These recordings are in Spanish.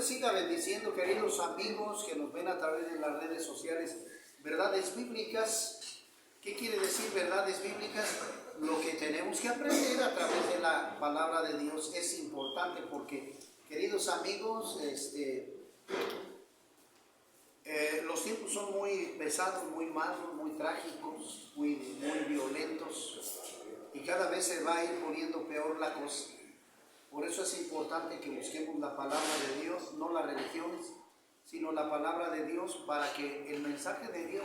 les siga bendiciendo, queridos amigos que nos ven a través de las redes sociales. Verdades bíblicas. ¿Qué quiere decir verdades bíblicas? Lo que tenemos que aprender a través de la palabra de Dios es importante porque, queridos amigos, los tiempos son muy pesados, muy malos, muy trágicos, muy violentos, y cada vez se va a ir poniendo peor la cosa. Por eso es importante que busquemos la palabra de Dios, no las religiones, sino la palabra de Dios, para que el mensaje de Dios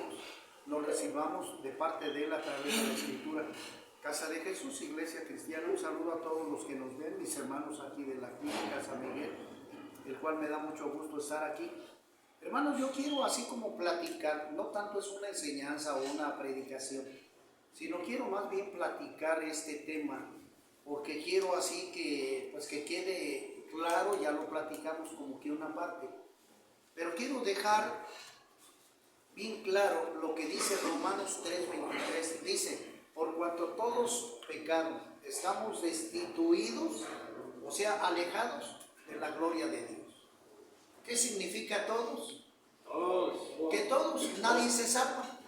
lo recibamos de parte de Él a través de la Escritura. Casa de Jesús, Iglesia Cristiana, un saludo a todos los que nos ven, mis hermanos aquí de la clínica San Miguel, el cual me da mucho gusto estar aquí. Hermanos, yo quiero así como platicar, no tanto es una enseñanza o una predicación, sino quiero más bien platicar este tema, porque quiero así que, pues que quede claro, ya lo platicamos como que una parte, pero quiero dejar bien claro lo que dice Romanos 3:23, dice, por cuanto todos pecaron, estamos destituidos, o sea, alejados de la gloria de Dios. ¿Qué significa todos? Que todos, nadie se salva.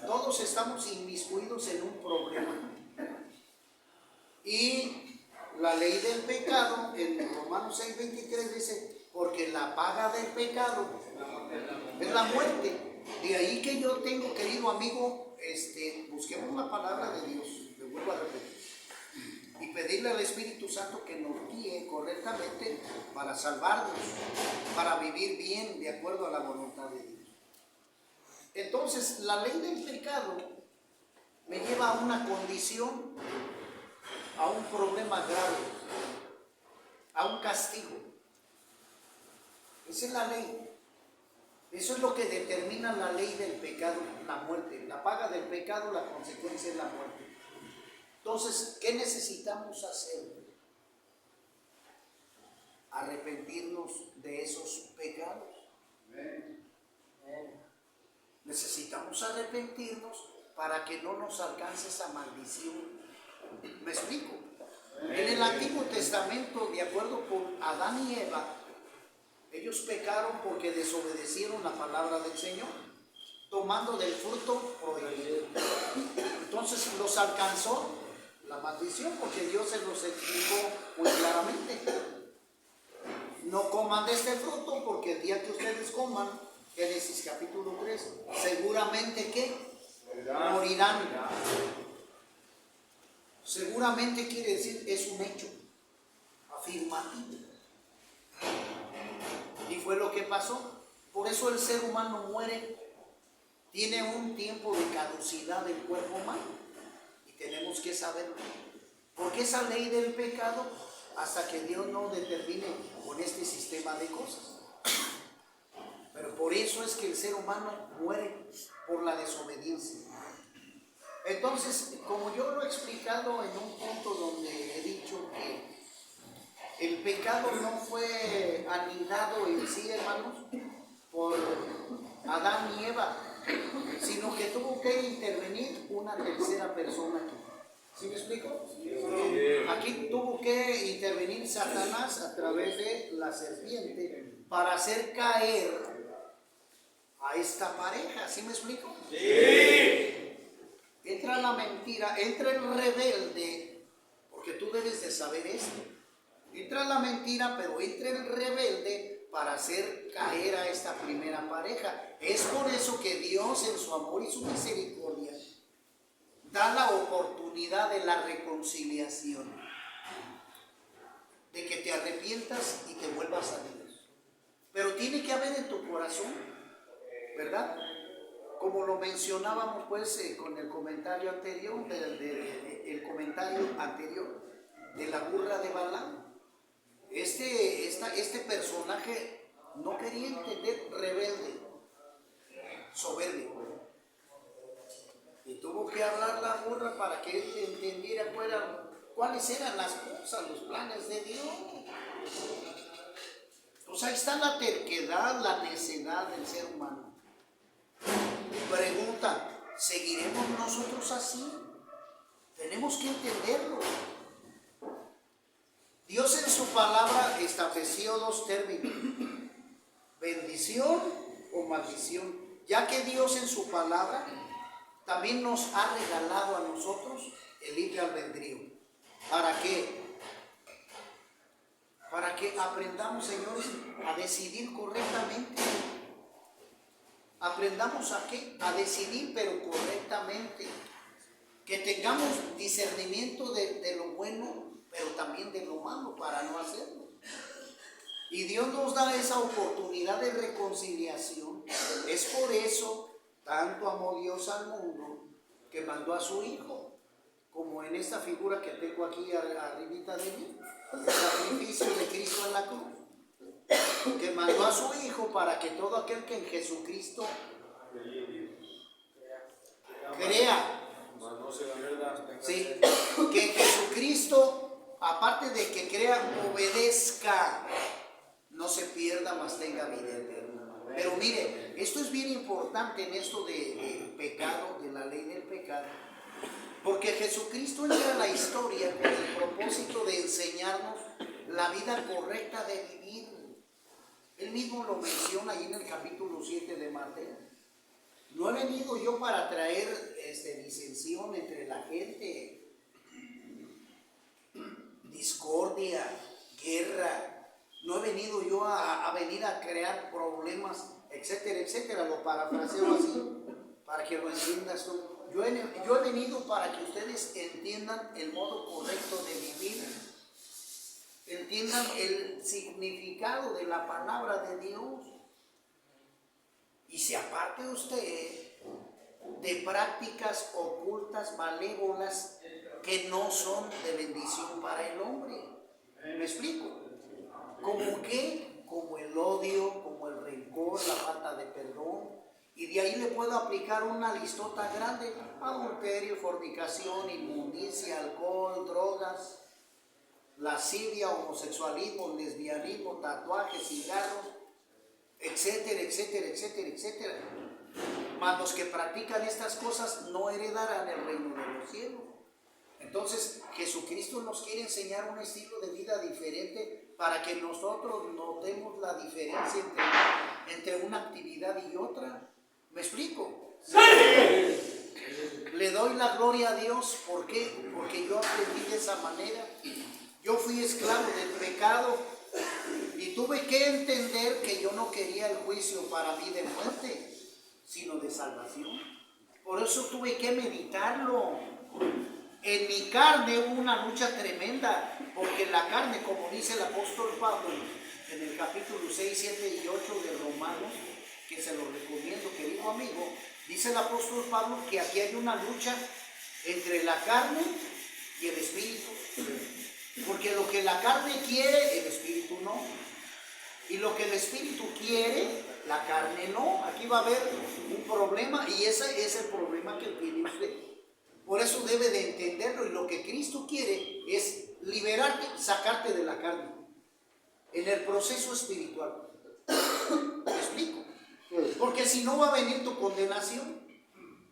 Todos estamos inmiscuidos en un problema. Y la ley del pecado, en Romanos 6:23 dice, porque la paga del pecado es la muerte. De ahí que yo tengo, querido amigo, busquemos la palabra de Dios, le vuelvo a repetir, y pedirle al Espíritu Santo que nos guíe correctamente para salvarnos, para vivir bien de acuerdo a la voluntad de Dios. Entonces, la ley del pecado me lleva a una condición, a un problema grave, a un castigo. Esa es la ley. Eso es lo que determina la ley del pecado, la muerte. La paga del pecado, la consecuencia es la muerte. Entonces, ¿qué necesitamos hacer? Arrepentirnos de esos pecados. Necesitamos arrepentirnos para que no nos alcance esa maldición. ¿Me explico? En el Antiguo Testamento, de acuerdo con Adán y Eva, ellos pecaron porque desobedecieron la palabra del Señor, tomando del fruto prohibido. Entonces los alcanzó la maldición porque Dios se los explicó muy claramente. No coman de este fruto porque el día que ustedes coman, Génesis capítulo 3, seguramente que morirán. Seguramente quiere decir, es un hecho afirmativo. Y fue lo que pasó. Por eso el ser humano muere. Tiene un tiempo de caducidad del cuerpo humano. Y tenemos que saberlo. Porque esa ley del pecado, hasta que Dios no determine con este sistema de cosas. Pero por eso es que el ser humano muere por la desobediencia. Entonces, como yo lo he explicado en un punto donde he dicho que el pecado no fue anidado en sí, hermanos, por Adán y Eva, sino que tuvo que intervenir una tercera persona aquí. ¿Sí me explico? Aquí tuvo que intervenir Satanás a través de la serpiente para hacer caer a esta pareja. ¿Sí me explico? Sí. Entra la mentira, entra el rebelde, porque tú debes de saber esto. Entra la mentira, pero entra el rebelde para hacer caer a esta primera pareja. Es por eso que Dios, en su amor y su misericordia, da la oportunidad de la reconciliación, de que te arrepientas y te vuelvas a Dios. Pero tiene que haber en tu corazón, ¿verdad? Como lo mencionábamos pues con el comentario anterior, el comentario anterior de la burra de Balaam. Este personaje no quería entender, rebelde, soberbio. Y tuvo que hablar la burra para que él entendiera cuáles eran las cosas, los planes de Dios. Pues ahí está la terquedad, la necedad del ser humano. Pregunta, ¿seguiremos nosotros así? Tenemos que entenderlo. Dios en su palabra estableció dos términos. bendición o maldición, ya que Dios en su palabra también nos ha regalado a nosotros el libre albedrío. ¿Para qué? Para que aprendamos, señores, a decidir correctamente. Aprendamos a qué? A decidir, pero correctamente. Que tengamos discernimiento de lo bueno, pero también de lo malo, para no hacerlo. Y Dios nos da esa oportunidad de reconciliación. Es por eso, tanto amó Dios al mundo, que mandó a su Hijo, como en esta figura que tengo aquí arribita de mí, el sacrificio de Cristo en la cruz, que mandó a su Hijo para que todo aquel que en Jesucristo crea, sí, que en Jesucristo, aparte de que crea, obedezca, no se pierda, mas tenga vida eterna. Pero mire, esto es bien importante en esto del pecado, de la ley del pecado, porque Jesucristo entra a la historia con el propósito de enseñarnos la vida correcta de vivir. Él mismo lo menciona ahí en el capítulo 7 de Mateo. No he venido yo para traer disensión entre la gente, discordia, guerra. No he venido yo a venir a crear problemas, etcétera, etcétera. Lo parafraseo así para que lo entiendas tú. Yo he venido para que ustedes entiendan el modo correcto de vivir, entiendan el significado de la palabra de Dios y se aparte usted de prácticas ocultas, malévolas, que no son de bendición para el hombre. ¿Me explico? ¿Como qué? Como el odio, como el rencor, la falta de perdón. Y de ahí le puedo aplicar una listota grande: adulterio, fornicación, inmundicia, alcohol, drogas, lascivia, homosexualismo, lesbianismo, tatuajes, cigarros, etcétera, etcétera, etcétera, etcétera. Mas los que practican estas cosas no heredarán el reino de los cielos. Entonces Jesucristo nos quiere enseñar un estilo de vida diferente para que nosotros notemos la diferencia entre una actividad y otra. ¿Me explico? ¡Sí! Le doy la gloria a Dios. ¿Por qué? Porque yo aprendí de esa manera. Yo fui esclavo del pecado y tuve que entender que yo no quería el juicio para mí de muerte, sino de salvación. Por eso tuve que meditarlo. En mi carne hubo una lucha tremenda, porque la carne, como dice el apóstol Pablo en el capítulo 6, 7 y 8 de Romanos, que se lo recomiendo, querido amigo, dice el apóstol Pablo que aquí hay una lucha entre la carne y el espíritu, porque lo que la carne quiere, el espíritu no, y lo que el espíritu quiere, la carne no. Aquí va a haber un problema y ese es el problema que tiene usted. Por eso debe de entenderlo, y lo que Cristo quiere es liberarte, sacarte de la carne en el proceso espiritual. ¿Me explico? Porque si no va a venir tu condenación.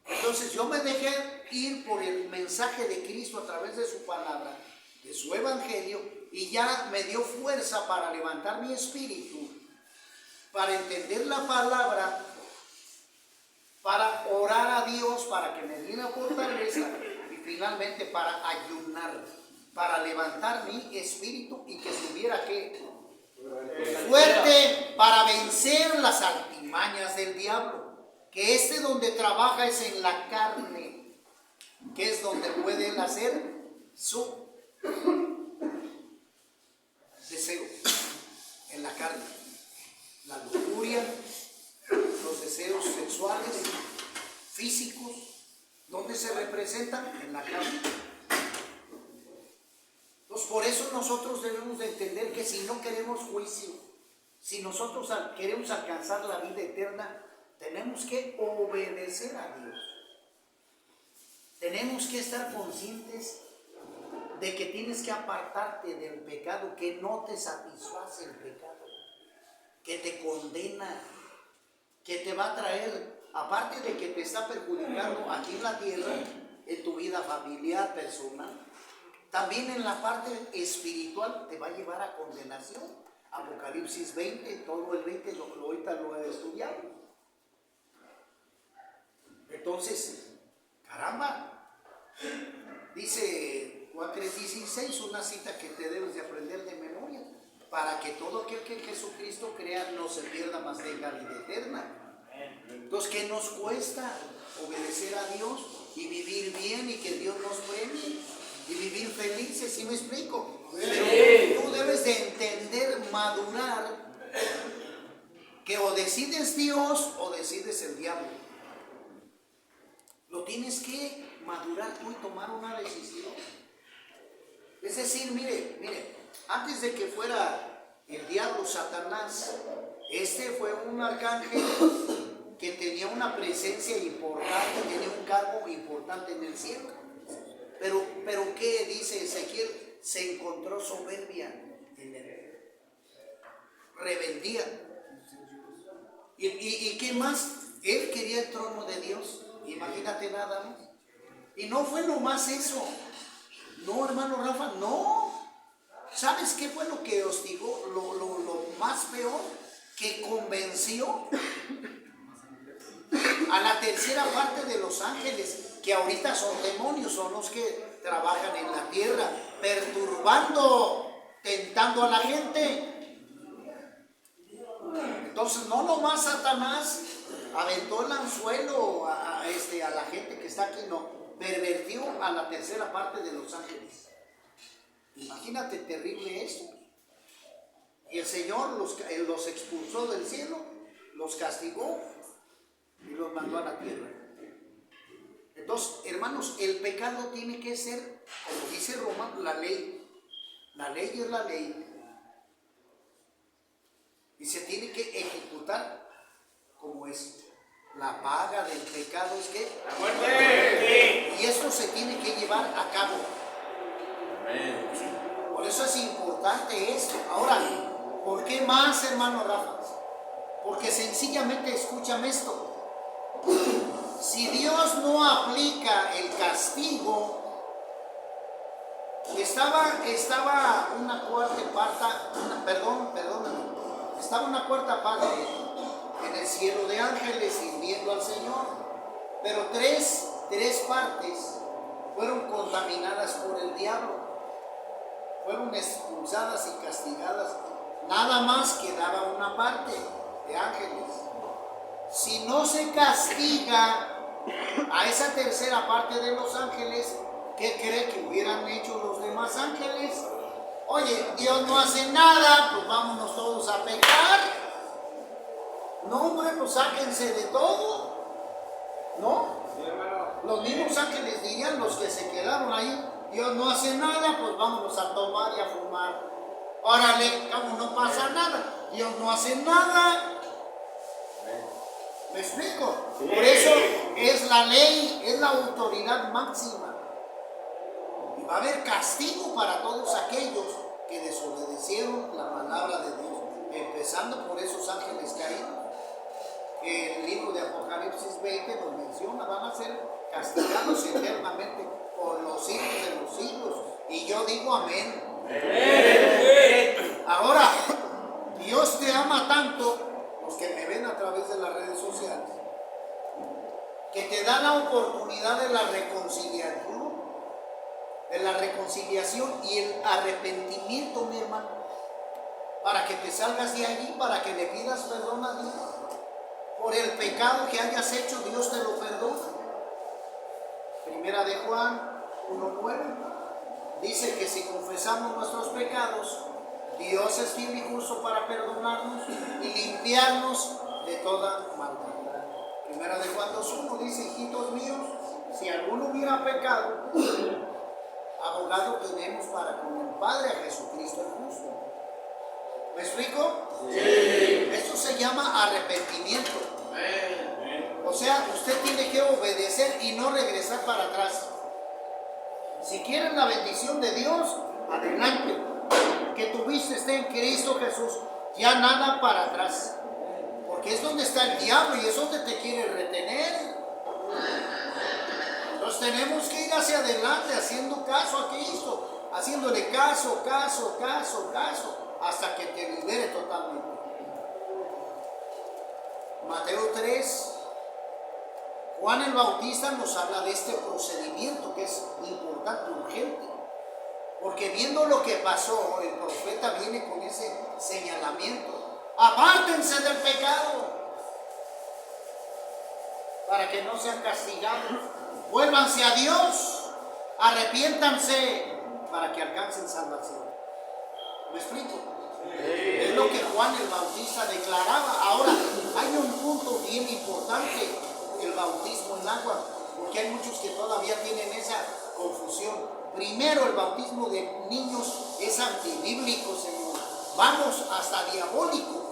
Entonces yo me dejé ir por el mensaje de Cristo a través de su palabra, de su evangelio, y ya me dio fuerza para levantar mi espíritu, para entender la palabra, para orar a Dios, para que me diera fortaleza, y finalmente para ayunar, para levantar mi espíritu y que estuviera fuerte para vencer las artimañas del diablo, que donde trabaja es en la carne, que es donde puede él hacer su deseo, en la carne, la lujuria, los deseos sexuales, físicos. ¿Dónde se representan? En la carne. Entonces, por eso nosotros debemos de entender que si no queremos juicio, si nosotros queremos alcanzar la vida eterna, tenemos que obedecer a Dios. Tenemos que estar conscientes de que tienes que apartarte del pecado, que no te satisface el pecado, que te condena, que te va a traer, aparte de que te está perjudicando aquí en la tierra, en tu vida familiar, personal, también en la parte espiritual te va a llevar a condenación. Apocalipsis 20, todo el 20, ahorita lo he estudiado. Entonces, caramba, dice Juan 3:16, una cita que te debes de aprender de memoria, para que todo aquel que Jesucristo crea no se pierda, mas tenga vida eterna. Entonces, ¿qué nos cuesta obedecer a Dios y vivir bien y que Dios nos premie y vivir felices? ¿Sí me explico? Pero tú debes de entender, madurar, que o decides Dios o decides el diablo. Lo tienes que madurar tú y tomar una decisión. Es decir, mire, antes de que fuera el diablo, Satanás, este fue un arcángel que tenía una presencia importante, tenía un cargo importante en el cielo. Pero ¿qué dice Ezequiel? Se encontró soberbia en él, rebeldía. ¿Y qué más? Él quería el trono de Dios. Imagínate nada más. Y no fue nomás eso. No, hermano Rafa, no. ¿Sabes qué fue lo que hostigó? Lo más peor, que convenció a la tercera parte de los ángeles, que ahorita son demonios, son los que trabajan en la tierra, perturbando, tentando a la gente. Entonces, no nomás Satanás aventó el anzuelo a la gente que está aquí, no, pervertió a la tercera parte de los ángeles. Imagínate, terrible esto. Y el Señor los expulsó del cielo, los castigó y los mandó a la tierra. Entonces, hermanos, el pecado tiene que ser, como dice Roma, la ley. La ley es la ley. Y se tiene que ejecutar como es. La paga del pecado es que la muerte. Y esto se tiene que llevar a cabo. Amén. Por eso es importante esto. Ahora, ¿por qué más, hermano Rafa? Porque sencillamente, escúchame esto. Si Dios no aplica el castigo, estaba una cuarta parte en el cielo de ángeles sirviendo al Señor, pero tres partes fueron contaminadas por el diablo, fueron expulsadas y castigadas. Nada más quedaba una parte de ángeles. Si no se castiga a esa tercera parte de los ángeles, ¿qué cree que hubieran hecho los demás ángeles? Oye, Dios no hace nada, pues vámonos todos a pecar. No, hombre, pues sáquense de todo. ¿No? Los mismos ángeles dirían, los que se quedaron ahí, Dios no hace nada, pues vámonos a tomar y a fumar. Órale, como no pasa nada, Dios no hace nada. ¿Me explico? Sí. Por eso es la ley, es la autoridad máxima. Y va a haber castigo para todos aquellos que desobedecieron la palabra de Dios, empezando por esos ángeles caídos. El libro de Apocalipsis 20 nos menciona, van a ser castigados eternamente por los siglos de los siglos. Y yo digo amén. Ahora, Dios te ama tanto, los que me ven a través de las redes sociales, que te da la oportunidad de la reconciliación y el arrepentimiento, mi hermano, para que te salgas de allí, para que le pidas perdón a Dios por el pecado que hayas hecho. Dios te lo perdona. Primera de Juan 1:9 dice que si confesamos nuestros pecados, Dios es fiel y justo para perdonarnos y limpiarnos de toda maldad. Primera de Juan 2:1 dice: hijitos míos, si alguno hubiera pecado, abogado tenemos para con el Padre, a Jesucristo el justo. ¿Me explico? Sí. Esto se llama arrepentimiento. O sea, usted tiene que obedecer y no regresar para atrás. Si quieren la bendición de Dios, adelante. Que tu vista esté en Cristo Jesús, ya nada para atrás. Porque es donde está el diablo y es donde te quiere retener. Entonces tenemos que ir hacia adelante haciendo caso a Cristo, haciéndole caso, hasta que te libere totalmente. Mateo 3, Juan el Bautista nos habla de este procedimiento que es importante, urgente. Porque viendo lo que pasó, el profeta viene con ese señalamiento. Apártense del pecado para que no sean castigados. Vuélvanse a Dios, arrepiéntanse para que alcancen salvación. ¿Me explico? Es lo que Juan el Bautista declaraba. Ahora, hay un punto bien importante, el bautismo en agua, porque hay muchos que todavía tienen esa confusión. Primero, el bautismo de niños es antibíblico, Señor. Vamos, hasta diabólico.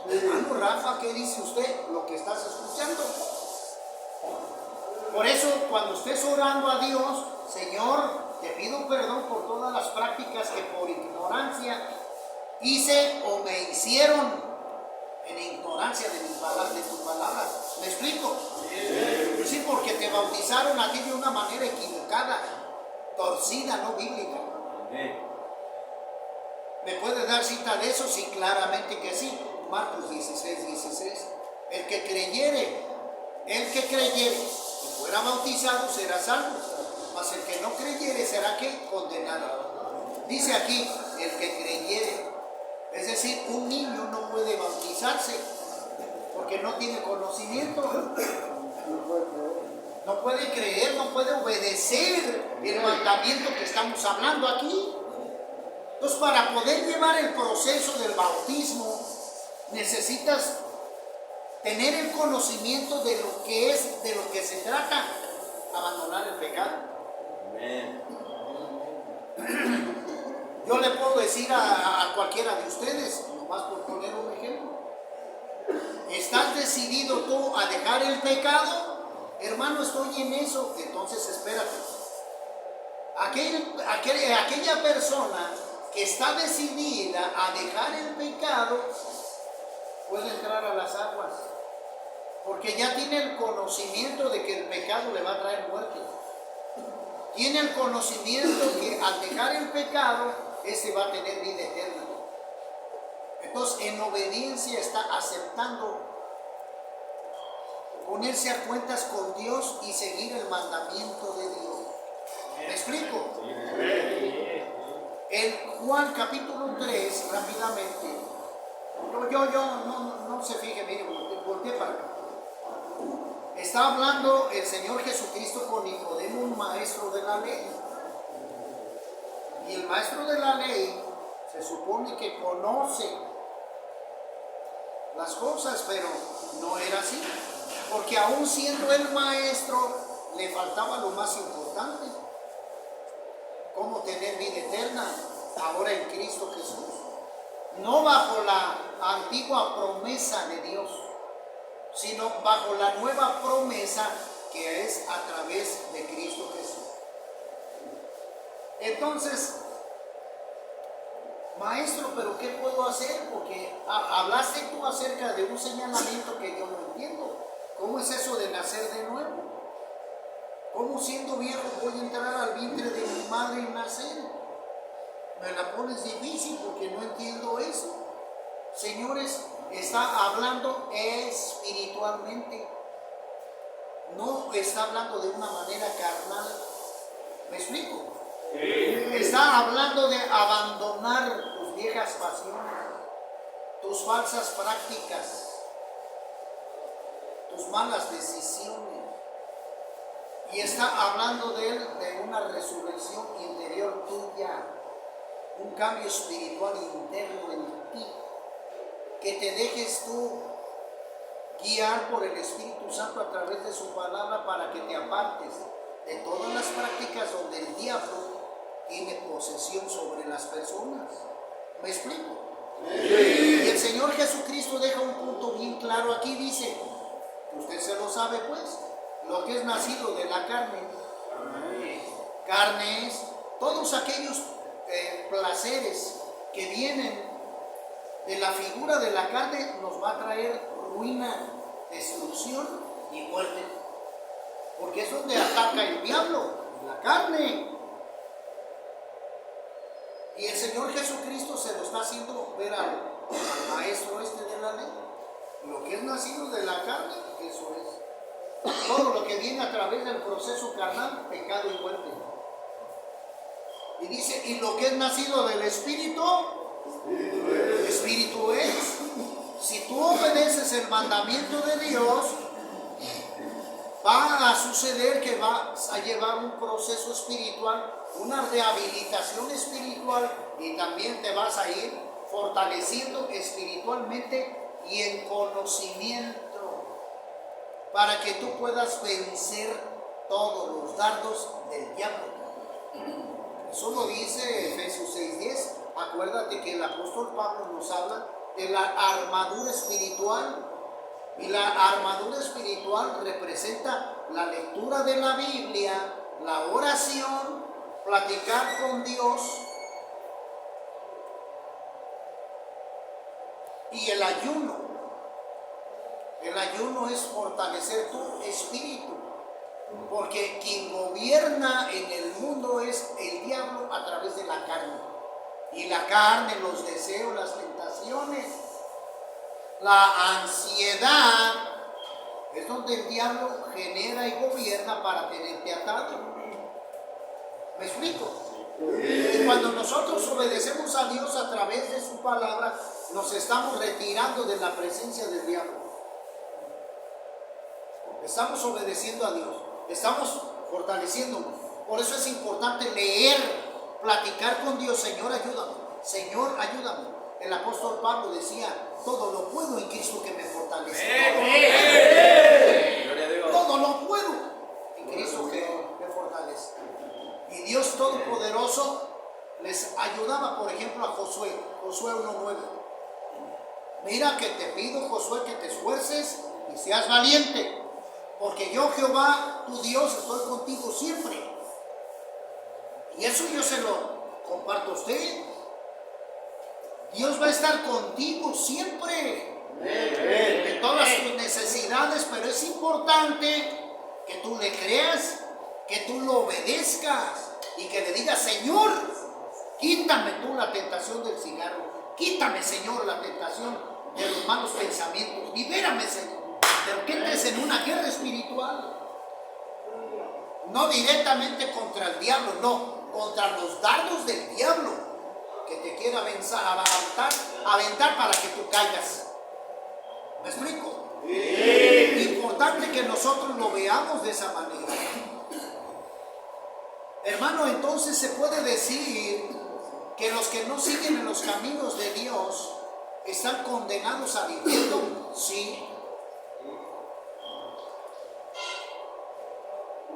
Hermano Rafa, ¿qué dice usted? Lo que estás escuchando. Por eso, cuando estés orando a Dios, Señor, te pido perdón por todas las prácticas que por ignorancia hice o me hicieron en ignorancia de mis palabras, de tus palabras. ¿Me explico? Sí, porque te bautizaron a ti de una manera equivocada, torcida, no bíblica. ¿Me puedes dar cita de eso? Sí, claramente que sí. Marcos 16, 16. El que creyere que fuera bautizado será salvo, mas el que no creyere será ¿qué? Condenado. Dice aquí, el que creyere. Es decir, un niño no puede bautizarse porque no tiene conocimiento. No puede creer, no puede obedecer el mandamiento que estamos hablando aquí. Entonces, para poder llevar el proceso del bautismo, necesitas tener el conocimiento de lo que es, de lo que se trata, abandonar el pecado. Amén. Yo le puedo decir a cualquiera de ustedes, nomás por poner un ejemplo, ¿estás decidido tú a dejar el pecado? Hermano, estoy en eso. Entonces espérate. Aquella persona que está decidida a dejar el pecado puede entrar a las aguas, porque ya tiene el conocimiento de que el pecado le va a traer muerte. Tiene el conocimiento que al dejar el pecado, va a tener vida eterna. Entonces, en obediencia está aceptando ponerse a cuentas con Dios y seguir el mandamiento de Dios. ¿Me explico? En Juan capítulo 3, rápidamente, no se fije, mire, volteé para acá. Está hablando el Señor Jesucristo con Nicodemo, un maestro de la ley. Y el maestro de la ley se supone que conoce las cosas, pero no era así. Porque aún siendo el maestro, le faltaba lo más importante. Cómo tener vida eterna ahora en Cristo Jesús. No bajo la antigua promesa de Dios, sino bajo la nueva promesa que es a través de Cristo Jesús. Entonces, maestro, ¿pero qué puedo hacer? Porque hablaste tú acerca de un señalamiento que yo no entiendo. ¿Cómo es eso de nacer de nuevo? ¿Cómo siendo viejo voy a entrar al vientre de mi madre y nacer? Me la pones difícil porque no entiendo eso. Señores, está hablando espiritualmente. No está hablando de una manera carnal. ¿Me explico? Está hablando de abandonar tus viejas pasiones, tus falsas prácticas, tus malas decisiones. Y está hablando de él, de una resurrección interior tuya, un cambio espiritual interno en ti, que te dejes tú guiar por el Espíritu Santo a través de su palabra para que te apartes de todas las prácticas donde el diablo tiene posesión sobre las personas. ¿Me explico? Y el Señor Jesucristo deja un punto bien claro aquí, dice, usted se lo sabe pues, lo que es nacido de la carne. Carne es todos aquellos placeres que vienen de la figura de la carne, nos va a traer ruina, destrucción y muerte. Porque es donde ataca el diablo, la carne. Y el Señor Jesucristo se lo está haciendo ver al maestro este de la ley. Lo que es nacido de la carne, eso es. Todo lo que viene a través del proceso carnal, pecado y muerte. Y dice, y lo que es nacido del Espíritu, Espíritu es. Si tú obedeces el mandamiento de Dios, va a suceder que vas a llevar un proceso espiritual, una rehabilitación espiritual, y también te vas a ir fortaleciendo espiritualmente y en conocimiento, para que tú puedas vencer todos los dardos del diablo. Eso lo dice Efesios 6:10. Acuérdate que el apóstol Pablo nos habla de la armadura espiritual. Y la armadura espiritual representa la lectura de la Biblia, la oración, platicar con Dios y el ayuno. El ayuno es fortalecer tu espíritu, porque quien gobierna en el mundo es el diablo a través de la carne. Y la carne, los deseos, las tentaciones, la ansiedad, es donde el diablo genera y gobierna para tenerte atado. ¿Me explico? Y cuando nosotros obedecemos a Dios a través de su palabra, nos estamos retirando de la presencia del diablo. Estamos obedeciendo a Dios, estamos fortaleciéndonos. Por eso es importante leer, platicar con Dios. Señor, ayúdame. Señor, ayúdame. El apóstol Pablo decía, todo lo puedo en Cristo que me fortalece. Todo lo puedo en Cristo que me fortalece. Y Dios Todopoderoso les ayudaba, por ejemplo, a Josué 1:9. Mira que te pido, Josué, que te esfuerces y seas valiente, porque yo, Jehová, tu Dios, estoy contigo siempre. Y eso yo se lo comparto a usted. Dios va a estar contigo siempre, en todas tus necesidades, pero es importante que tú le creas, que tú lo obedezcas y que le digas, Señor, quítame tú la tentación del cigarro, quítame, Señor, la tentación de los malos pensamientos, libérame, Señor, pero que entres en una guerra espiritual, no directamente contra el diablo, no, contra los dardos del diablo que te quiera aventar para que tú caigas. ¿Me explico? Importante que nosotros lo veamos de esa manera. Hermano, entonces se puede decir que los que no siguen en los caminos de Dios están condenados al infierno. Sí.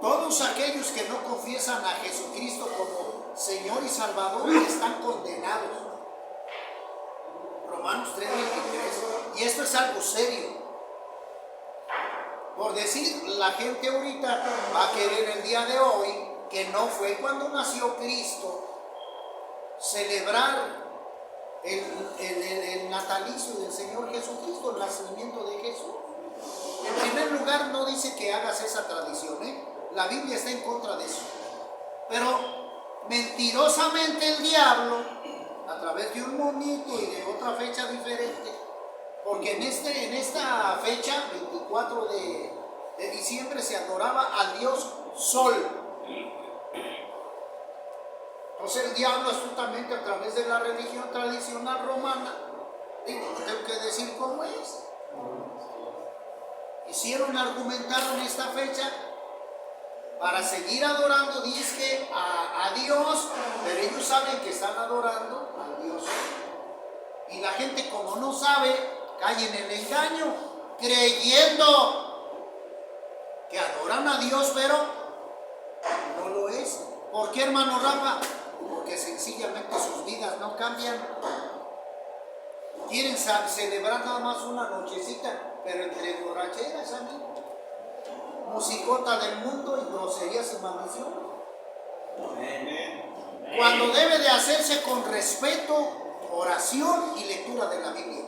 Todos aquellos que no confiesan a Jesucristo como Señor y Salvador están condenados. Romanos 3:23. Y esto es algo serio. Por decir, la gente ahorita va a querer el día de hoy, que no fue cuando nació Cristo, celebrar el natalicio del Señor Jesucristo, el nacimiento de Jesús. En primer lugar, no dice que hagas esa tradición, La Biblia está en contra de eso. Pero mentirosamente el diablo, a través de un monito y de otra fecha diferente, porque en esta fecha, 24 de diciembre, se adoraba al dios Sol. Entonces el diablo, astutamente, a través de la religión tradicional romana, digo, tengo que decir cómo es, argumentaron esta fecha para seguir adorando, dice, a Dios, pero ellos saben que están adorando al Dios. Y la gente, como no sabe, cae en el engaño, creyendo que adoran a Dios, pero no lo es. ¿Por qué, hermano Rafa? Porque sencillamente sus vidas no cambian. Quieren celebrar nada más una nochecita, pero entre borracheras, amigo, musicota del mundo y groserías y maldición. Cuando debe de hacerse con respeto, oración y lectura de la Biblia.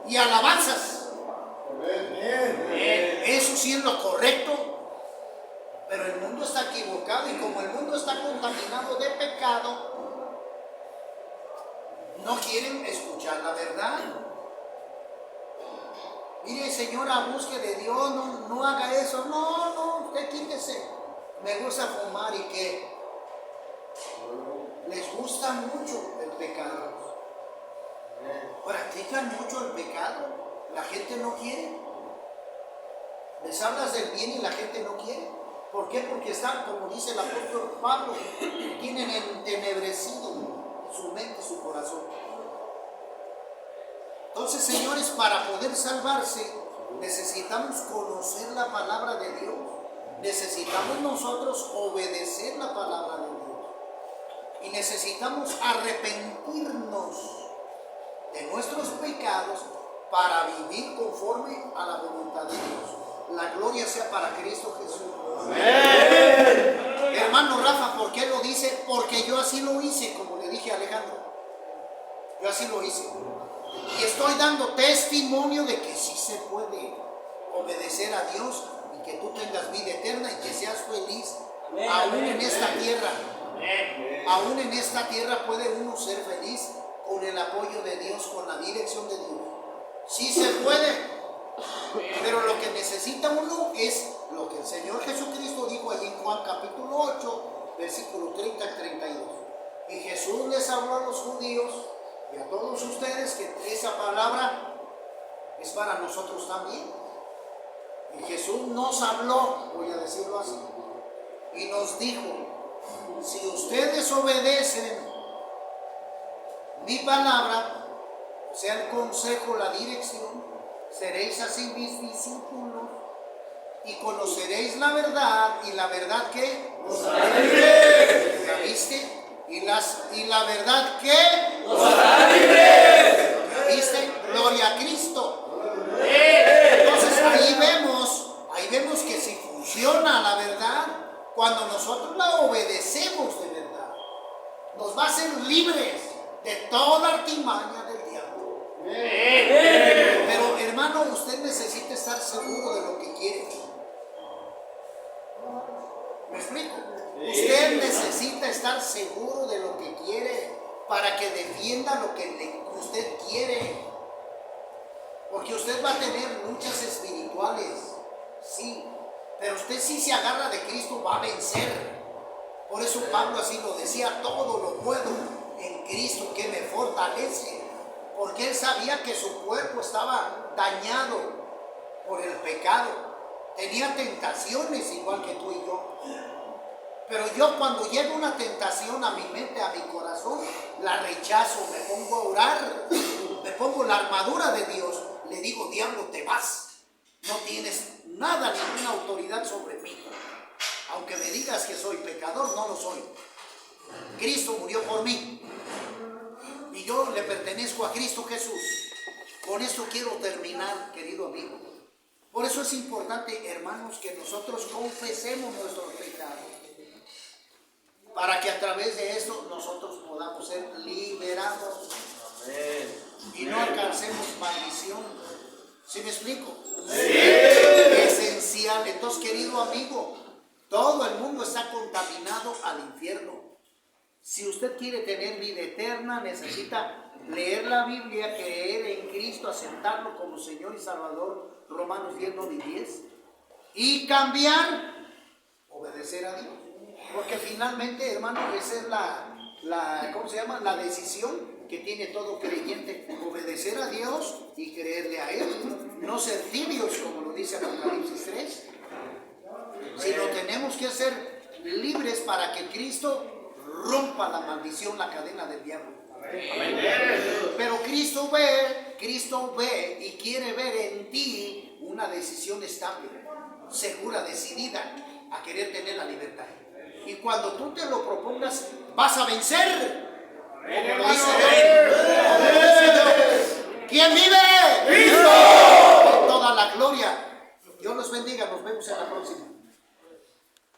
Y alabanzas. Eso sí es lo correcto. Pero el mundo está equivocado, y como el mundo está contaminado de pecado, No quieren escuchar la verdad. Mire, señora, busque de Dios, no haga eso. No, usted quítese. Me gusta fumar y que les gusta mucho el pecado. Practican mucho el pecado. La gente no quiere. Les hablas del bien y la gente no quiere. ¿Por qué? Porque están, como dice el apóstol Pablo, tienen entenebrecido su mente, su corazón. Entonces, señores, para poder salvarse, necesitamos conocer la palabra de Dios. Necesitamos nosotros obedecer la palabra de Dios. Y necesitamos arrepentirnos de nuestros pecados para vivir conforme a la voluntad de Dios. La gloria sea para Cristo Jesús. Amén. Hermano Rafa, ¿por qué lo dice? Porque yo así lo hice, como le dije a Alejandro. Yo así lo hice. Y estoy dando testimonio de que sí se puede obedecer a Dios y que tú tengas vida eterna y que seas feliz. Amén. Aún en esta tierra. Aún en esta tierra puede uno ser feliz con el apoyo de Dios, con la dirección de Dios. Sí se puede. Pero lo que necesita uno es lo que el Señor Jesucristo dijo allí en Juan capítulo 8, versículo 30 al 32. Y Jesús les habló a los judíos y a todos ustedes que esa palabra es para nosotros también. Y Jesús nos habló, voy a decirlo así, y nos dijo: si ustedes obedecen mi palabra, o sea, el consejo, la dirección, seréis así mis discípulos y conoceréis la verdad, y la verdad que os hará libres. ¿Ya viste? Y la verdad que os hará libres. ¿Ya viste? Gloria a Cristo. Entonces ahí vemos que si funciona la verdad, cuando nosotros la obedecemos de verdad, nos va a hacer libres de toda artimaña del diablo. Pero hermano, usted necesita estar seguro de lo que quiere. ¿Me explico? Usted necesita estar seguro de lo que quiere para que defienda lo que usted quiere. Porque usted va a tener luchas espirituales, sí, pero usted si se agarra de Cristo va a vencer. Por eso Pablo así lo decía: todo lo puedo en Cristo que me fortalece. Porque él sabía que su cuerpo estaba dañado por el pecado. Tenía tentaciones igual que tú y yo. Pero yo, cuando llega una tentación a mi mente, a mi corazón, la rechazo, me pongo a orar, me pongo la armadura de Dios, le digo: diablo, te vas. No tienes nada, ninguna autoridad sobre mí. Aunque me digas que soy pecador, no lo soy. Cristo murió por mí. Y yo le pertenezco a Cristo Jesús. Con esto quiero terminar, querido amigo. Por eso es importante, hermanos, que nosotros confesemos nuestros pecados, para que a través de esto nosotros podamos ser liberados. Amén. Y no alcancemos maldición. ¿Sí me explico? Sí. Esencial. Entonces, querido amigo, todo el mundo está contaminado al infierno. Si usted quiere tener vida eterna, necesita leer la Biblia, creer en Cristo, aceptarlo como Señor y Salvador, Romanos 10, 9 y 10, y cambiar, obedecer a Dios. Porque finalmente, hermano, esa es la decisión que tiene todo creyente: obedecer a Dios y creerle a Él. No ser tibios, como lo dice Apocalipsis 3, sino tenemos que ser libres para que Cristo rompa la maldición, la cadena del diablo. Pero Cristo ve y quiere ver en ti una decisión estable, segura, decidida a querer tener la libertad. Y cuando tú te lo propongas, vas a vencer. Como lo dice Dios. ¿Quién vive? ¡Cristo! Toda la gloria. Dios los bendiga. Nos vemos en la próxima.